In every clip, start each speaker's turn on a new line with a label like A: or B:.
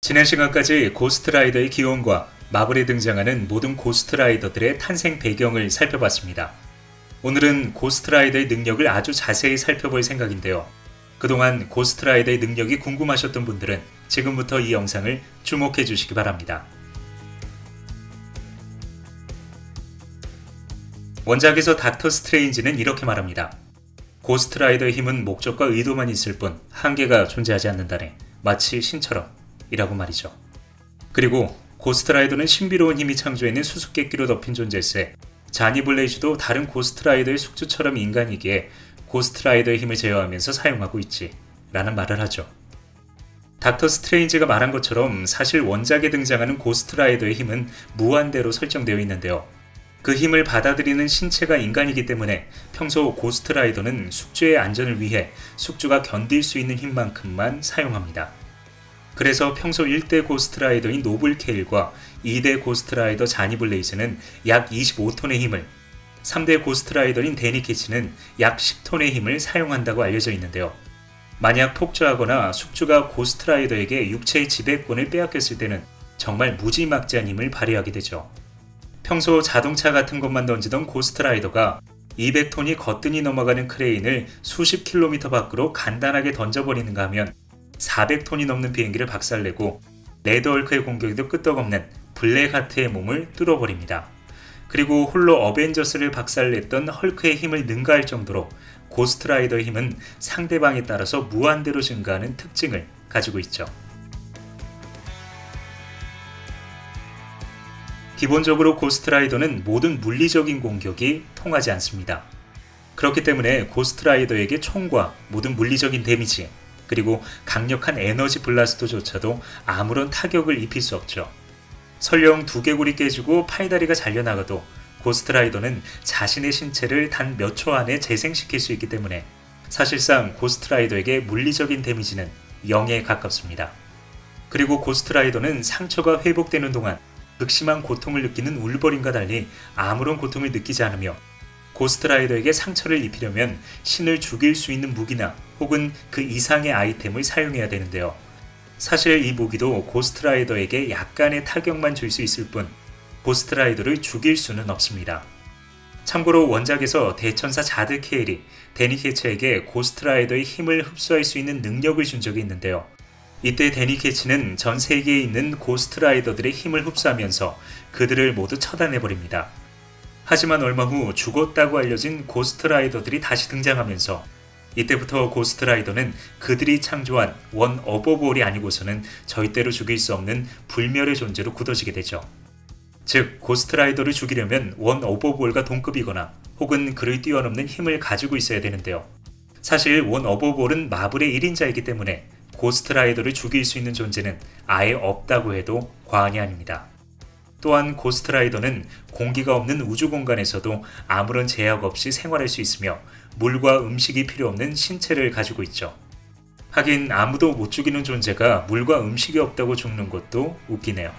A: 지난 시간까지 고스트라이더의 기원과 마블에 등장하는 모든 고스트라이더들의 탄생 배경을 살펴봤습니다. 오늘은 고스트라이더의 능력을 아주 자세히 살펴볼 생각인데요. 그동안 고스트라이더의 능력이 궁금하셨던 분들은 지금부터 이 영상을 주목해 주시기 바랍니다. 원작에서 닥터 스트레인지는 이렇게 말합니다. 고스트라이더의 힘은 목적과 의도만 있을 뿐 한계가 존재하지 않는다네. 마치 신처럼 이라고 말이죠. 그리고 고스트라이더는 신비로운 힘이 창조해낸 수수께끼로 덮인 존재세 자니 블레이즈도 다른 고스트라이더의 숙주처럼 인간이기에 고스트라이더의 힘을 제어하면서 사용하고 있지 라는 말을 하죠. 닥터 스트레인지가 말한 것처럼 사실 원작에 등장하는 고스트라이더의 힘은 무한대로 설정되어 있는데요. 그 힘을 받아들이는 신체가 인간이기 때문에 평소 고스트라이더는 숙주의 안전을 위해 숙주가 견딜 수 있는 힘만큼만 사용합니다. 그래서 평소 1대 고스트라이더인 노블 케일과 2대 고스트라이더 자니 블레이즈는 약 25톤의 힘을, 3대 고스트라이더인 데니 캐치는 약 10톤의 힘을 사용한다고 알려져 있는데요. 만약 폭주하거나 숙주가 고스트라이더에게 육체의 지배권을 빼앗겼을 때는 정말 무지막지한 힘을 발휘하게 되죠. 평소 자동차 같은 것만 던지던 고스트라이더가 200톤이 거뜬히 넘어가는 크레인을 수십 킬로미터 밖으로 간단하게 던져버리는가 하면 400톤이 넘는 비행기를 박살내고 레드헐크의 공격에도 끄떡없는 블랙하트의 몸을 뚫어버립니다. 그리고 홀로 어벤져스를 박살냈던 헐크의 힘을 능가할 정도로 고스트라이더의 힘은 상대방에 따라서 무한대로 증가하는 특징을 가지고 있죠. 기본적으로 고스트라이더는 모든 물리적인 공격이 통하지 않습니다. 그렇기 때문에 고스트라이더에게 총과 모든 물리적인 데미지 그리고 강력한 에너지 블라스터조차도 아무런 타격을 입힐 수 없죠. 설령 두개골이 깨지고 팔다리가 잘려나가도 고스트라이더는 자신의 신체를 단 몇 초 안에 재생시킬 수 있기 때문에 사실상 고스트라이더에게 물리적인 데미지는 0에 가깝습니다. 그리고 고스트라이더는 상처가 회복되는 동안 극심한 고통을 느끼는 울버린과 달리 아무런 고통을 느끼지 않으며 고스트라이더에게 상처를 입히려면 신을 죽일 수 있는 무기나 혹은 그 이상의 아이템을 사용해야 되는데요. 사실 이 무기도 고스트라이더에게 약간의 타격만 줄 수 있을 뿐 고스트라이더를 죽일 수는 없습니다. 참고로 원작에서 대천사 자드 케일이 데니 캐치에게 고스트라이더의 힘을 흡수할 수 있는 능력을 준 적이 있는데요. 이때 데니 캐치는 전 세계에 있는 고스트라이더들의 힘을 흡수하면서 그들을 모두 처단해버립니다. 하지만 얼마 후 죽었다고 알려진 고스트라이더들이 다시 등장하면서 이때부터 고스트라이더는 그들이 창조한 원 어버볼이 아니고서는 절대로 죽일 수 없는 불멸의 존재로 굳어지게 되죠. 즉 고스트라이더를 죽이려면 원 어버볼과 동급이거나 혹은 그를 뛰어넘는 힘을 가지고 있어야 되는데요. 사실 원 어버볼은 마블의 1인자이기 때문에 고스트라이더를 죽일 수 있는 존재는 아예 없다고 해도 과언이 아닙니다. 또한 고스트라이더는 공기가 없는 우주 공간에서도 아무런 제약 없이 생활할 수 있으며 물과 음식이 필요 없는 신체를 가지고 있죠. 하긴 아무도 못 죽이는 존재가 물과 음식이 없다고 죽는 것도 웃기네요.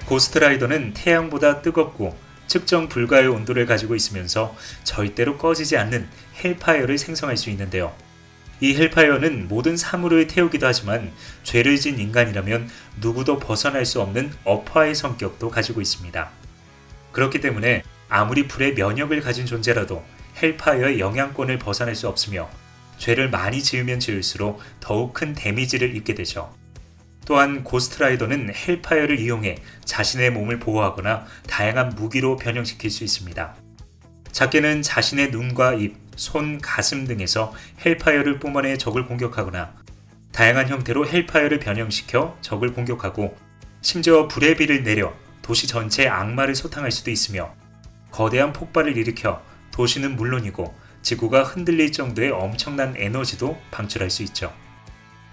A: 고스트라이더는 태양보다 뜨겁고 측정 불가의 온도를 가지고 있으면서 절대로 꺼지지 않는 헬파이어를 생성할 수 있는데요. 이 헬파이어는 모든 사물을 태우기도 하지만 죄를 진 인간이라면 누구도 벗어날 수 없는 업화의 성격도 가지고 있습니다. 그렇기 때문에 아무리 불의 면역을 가진 존재라도 헬파이어의 영향권을 벗어날 수 없으며 죄를 많이 지으면 지을수록 더욱 큰 데미지를 입게 되죠. 또한 고스트라이더는 헬파이어를 이용해 자신의 몸을 보호하거나 다양한 무기로 변형시킬 수 있습니다. 작게는 자신의 눈과 입, 손, 가슴 등에서 헬파이어를 뿜어내 적을 공격하거나 다양한 형태로 헬파이어를 변형시켜 적을 공격하고 심지어 불의 비를 내려 도시 전체에 악마를 소탕할 수도 있으며 거대한 폭발을 일으켜 도시는 물론이고 지구가 흔들릴 정도의 엄청난 에너지도 방출할 수 있죠.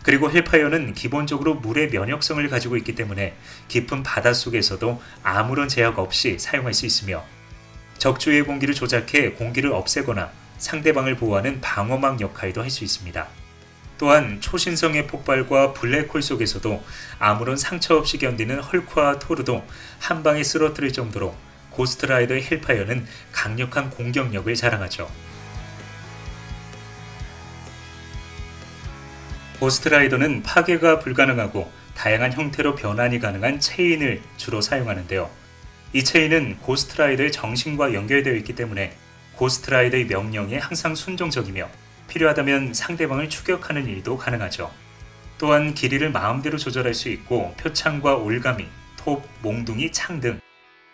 A: 그리고 헬파이어는 기본적으로 물의 면역성을 가지고 있기 때문에 깊은 바닷속에서도 아무런 제약 없이 사용할 수 있으며 적주의 공기를 조작해 공기를 없애거나 상대방을 보호하는 방어막 역할도 할 수 있습니다. 또한 초신성의 폭발과 블랙홀 속에서도 아무런 상처 없이 견디는 헐크와 토르도 한 방에 쓰러뜨릴 정도로 고스트라이더의 헬파이어는 강력한 공격력을 자랑하죠. 고스트라이더는 파괴가 불가능하고 다양한 형태로 변환이 가능한 체인을 주로 사용하는데요. 이 체인은 고스트라이더의 정신과 연결되어 있기 때문에 고스트라이더의 명령에 항상 순종적이며 필요하다면 상대방을 추격하는 일도 가능하죠. 또한 길이를 마음대로 조절할 수 있고 표창과 올가미, 톱, 몽둥이, 창 등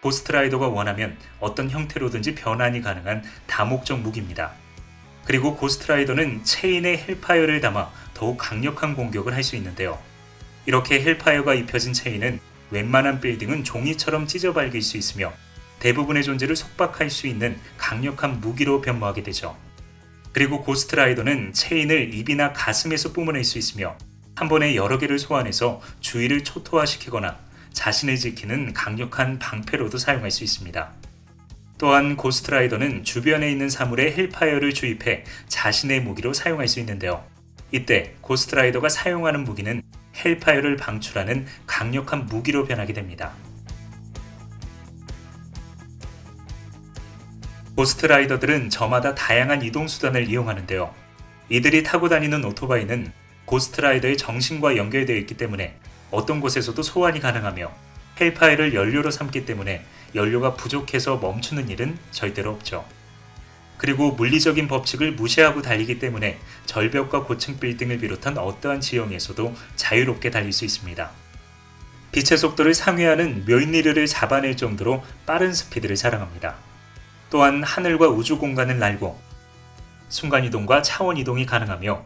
A: 고스트라이더가 원하면 어떤 형태로든지 변환이 가능한 다목적 무기입니다. 그리고 고스트라이더는 체인에 헬파이어를 담아 더욱 강력한 공격을 할 수 있는데요. 이렇게 헬파이어가 입혀진 체인은 웬만한 빌딩은 종이처럼 찢어발길 수 있으며 대부분의 존재를 속박할 수 있는 강력한 무기로 변모하게 되죠. 그리고 고스트라이더는 체인을 입이나 가슴에서 뿜어낼 수 있으며 한 번에 여러 개를 소환해서 주위를 초토화시키거나 자신을 지키는 강력한 방패로도 사용할 수 있습니다. 또한 고스트라이더는 주변에 있는 사물에 헬파이어를 주입해 자신의 무기로 사용할 수 있는데요. 이때 고스트라이더가 사용하는 무기는 헬파이어를 방출하는 강력한 무기로 변하게 됩니다. 고스트라이더들은 저마다 다양한 이동수단을 이용하는데요. 이들이 타고 다니는 오토바이는 고스트라이더의 정신과 연결되어 있기 때문에 어떤 곳에서도 소환이 가능하며 헬파이어를 연료로 삼기 때문에 연료가 부족해서 멈추는 일은 절대로 없죠. 그리고 물리적인 법칙을 무시하고 달리기 때문에 절벽과 고층 빌딩을 비롯한 어떠한 지형에서도 자유롭게 달릴 수 있습니다. 빛의 속도를 상회하는 묫니르를 잡아낼 정도로 빠른 스피드를 자랑합니다. 또한 하늘과 우주 공간을 날고 순간이동과 차원이동이 가능하며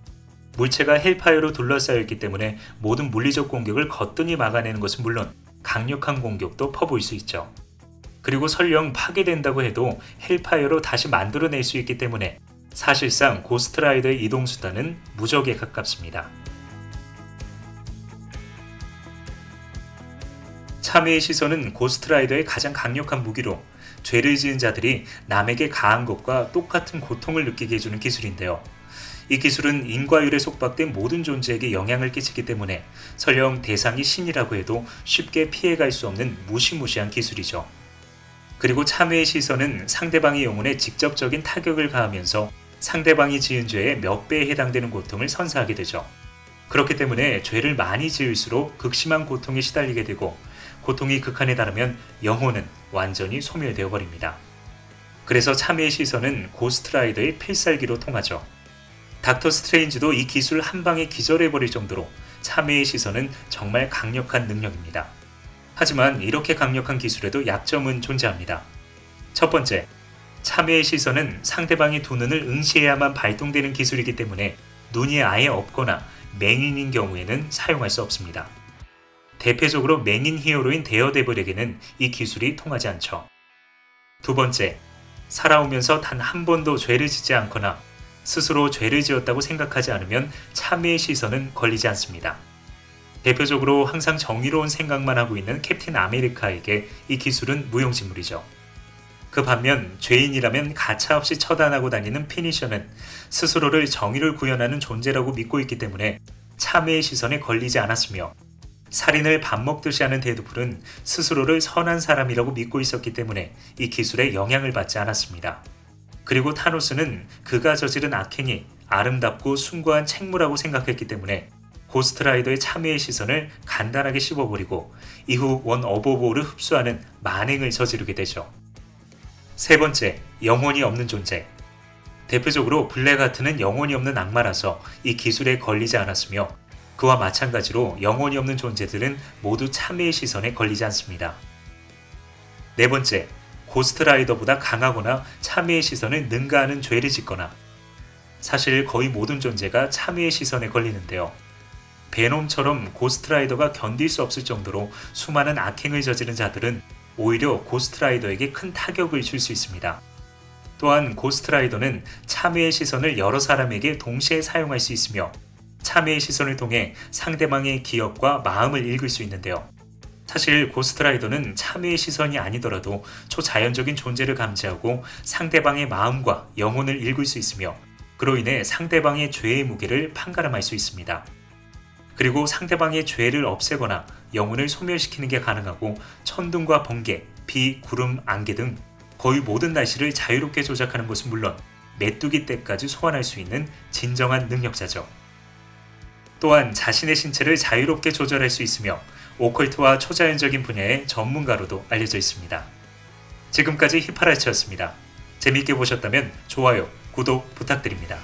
A: 물체가 헬파이어로 둘러싸여 있기 때문에 모든 물리적 공격을 거뜬히 막아내는 것은 물론 강력한 공격도 퍼부을 수 있죠. 그리고 설령 파괴된다고 해도 헬파이어로 다시 만들어낼 수 있기 때문에 사실상 고스트라이더의 이동수단은 무적에 가깝습니다. 참회의 시선은 고스트라이더의 가장 강력한 무기로 죄를 지은 자들이 남에게 가한 것과 똑같은 고통을 느끼게 해주는 기술인데요. 이 기술은 인과율에 속박된 모든 존재에게 영향을 끼치기 때문에 설령 대상이 신이라고 해도 쉽게 피해갈 수 없는 무시무시한 기술이죠. 그리고 참회의 시선은 상대방의 영혼에 직접적인 타격을 가하면서 상대방이 지은 죄의 몇 배에 해당되는 고통을 선사하게 되죠. 그렇기 때문에 죄를 많이 지을수록 극심한 고통에 시달리게 되고 고통이 극한에 달하면 영혼은 완전히 소멸되어 버립니다. 그래서 참회의 시선은 고스트라이더의 필살기로 통하죠. 닥터 스트레인지도 이 기술 한 방에 기절해버릴 정도로 참회의 시선은 정말 강력한 능력입니다. 하지만 이렇게 강력한 기술에도 약점은 존재합니다. 첫 번째, 참회의 시선은 상대방이 두 눈을 응시해야만 발동되는 기술이기 때문에 눈이 아예 없거나 맹인인 경우에는 사용할 수 없습니다. 대표적으로 맹인 히어로인 데어데블에게는 이 기술이 통하지 않죠. 두 번째, 살아오면서 단 한 번도 죄를 짓지 않거나 스스로 죄를 지었다고 생각하지 않으면 참회의 시선은 걸리지 않습니다. 대표적으로 항상 정의로운 생각만 하고 있는 캡틴 아메리카에게 이 기술은 무용지물이죠. 그 반면 죄인이라면 가차없이 처단하고 다니는 피니셔는 스스로를 정의를 구현하는 존재라고 믿고 있기 때문에 참회의 시선에 걸리지 않았으며 살인을 밥 먹듯이 하는 데드풀은 스스로를 선한 사람이라고 믿고 있었기 때문에 이 기술에 영향을 받지 않았습니다. 그리고 타노스는 그가 저지른 악행이 아름답고 숭고한 책무라고 생각했기 때문에 고스트라이더의 참회의 시선을 간단하게 씹어버리고 이후 원 어버보를 흡수하는 만행을 저지르게 되죠. 세 번째, 영혼이 없는 존재. 대표적으로 블랙하트는 영혼이 없는 악마라서 이 기술에 걸리지 않았으며 그와 마찬가지로 영혼이 없는 존재들은 모두 참회의 시선에 걸리지 않습니다. 네 번째, 고스트라이더보다 강하거나 참회의 시선을 능가하는 죄를 짓거나. 사실 거의 모든 존재가 참회의 시선에 걸리는데요. 베놈처럼 고스트라이더가 견딜 수 없을 정도로 수많은 악행을 저지른 자들은 오히려 고스트라이더에게 큰 타격을 줄 수 있습니다. 또한 고스트라이더는 참회의 시선을 여러 사람에게 동시에 사용할 수 있으며 참회의 시선을 통해 상대방의 기억과 마음을 읽을 수 있는데요. 사실 고스트라이더는 참회의 시선이 아니더라도 초자연적인 존재를 감지하고 상대방의 마음과 영혼을 읽을 수 있으며 그로 인해 상대방의 죄의 무게를 판가름할 수 있습니다. 그리고 상대방의 죄를 없애거나 영혼을 소멸시키는 게 가능하고 천둥과 번개, 비, 구름, 안개 등 거의 모든 날씨를 자유롭게 조작하는 것은 물론 메뚜기 떼까지 소환할 수 있는 진정한 능력자죠. 또한 자신의 신체를 자유롭게 조절할 수 있으며 오컬트와 초자연적인 분야의 전문가로도 알려져 있습니다. 지금까지 히파라치였습니다. 재미있게 보셨다면 좋아요, 구독 부탁드립니다.